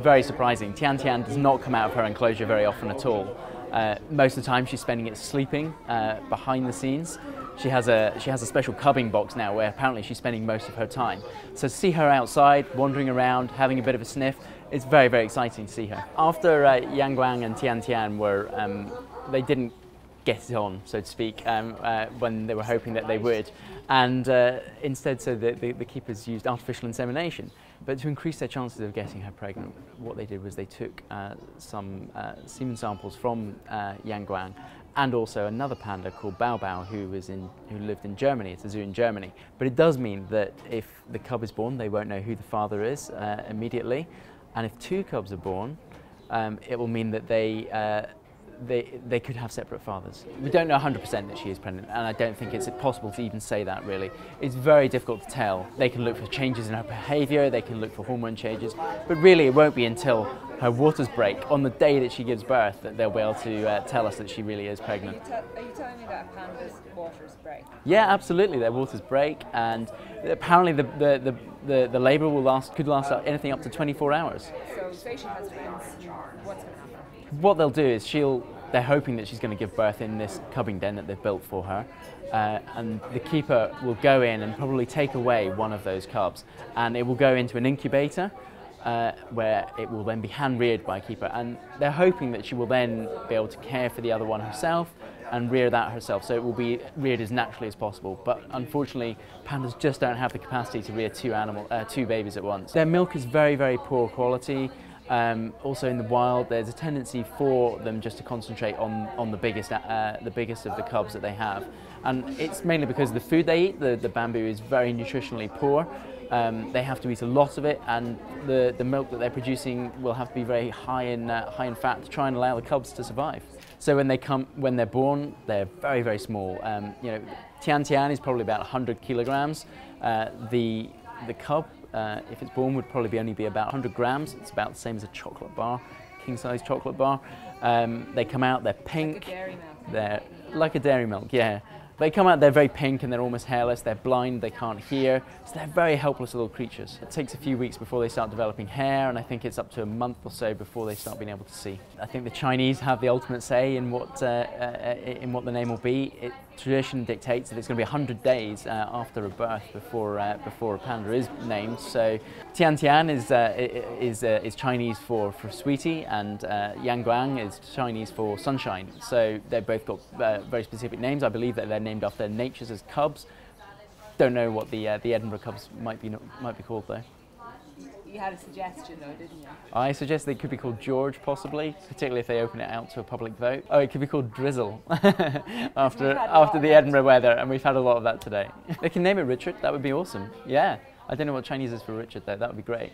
very surprising. Tian Tian does not come out of her enclosure very often at all. Most of the time she's spending it sleeping behind the scenes. She has a special cubbing box now where apparently she's spending most of her time. So to see her outside, wandering around, having a bit of a sniff, it's very, very exciting to see her. After Guang and Tian Tian they didn't get it on, so to speak, when they were hoping that they would. And instead, so the keepers used artificial insemination. But to increase their chances of getting her pregnant, what they did was they took some semen samples from Guang and also another panda called Bao Bao who lived in Germany. It's a zoo in Germany. But it does mean that if the cub is born, they won't know who the father is immediately. And if two cubs are born, it will mean that they could have separate fathers. We don't know 100% that she is pregnant, and I don't think it's possible to even say that really. It's very difficult to tell. They can look for changes in her behaviour, they can look for hormone changes, but really it won't be until her waters break on the day that she gives birth that they'll be able to tell us that she really is pregnant. Are you telling me that pandas' waters break? Yeah, absolutely. Their waters break, and apparently the labour could last anything up to 24 hours. So say she has twins, what's going to happen? What they'll do is they're hoping that she's going to give birth in this cubbing den that they've built for her, and the keeper will go in and probably take away one of those cubs, and it will go into an incubator where it will then be hand-reared by a keeper, and they're hoping that she will then be able to care for the other one herself and rear that herself, so it will be reared as naturally as possible. But unfortunately, pandas just don't have the capacity to rear two babies at once. Their milk is very, very poor quality. Also in the wild, there's a tendency for them just to concentrate on the biggest of the cubs that they have, and it's mainly because the food they eat, the bamboo, is very nutritionally poor. They have to eat a lot of it, and the milk that they're producing will have to be very high in fat to try and allow the cubs to survive. So when they're born, they're very, very small. You know, Tian Tian is probably about 100 kilograms. The cub, if it's born, would probably only be about 100 grams. It's about the same as a chocolate bar, king-size chocolate bar. They come out, they're pink. Like a dairy milk. They're like a dairy milk, yeah. They come out, they're very pink and they're almost hairless, they're blind, they can't hear, so they're very helpless little creatures. It takes a few weeks before they start developing hair, and I think it's up to a month or so before they start being able to see. I think the Chinese have the ultimate say in what the name will be. Tradition dictates that it's going to be 100 days after a birth before a panda is named. So Tian Tian is Chinese for sweetie, and Guang is Chinese for sunshine. So they've both got very specific names. I believe that they're named after natures as cubs. Don't know what the Edinburgh cubs might be called though. You had a suggestion though, didn't you? I suggest they could be called George, possibly, particularly if they open it out to a public vote. Oh, it could be called Drizzle after the Edinburgh weather, and we've had a lot of that today. They can name it Richard. That would be awesome. Yeah, I don't know what Chinese is for Richard though. That would be great.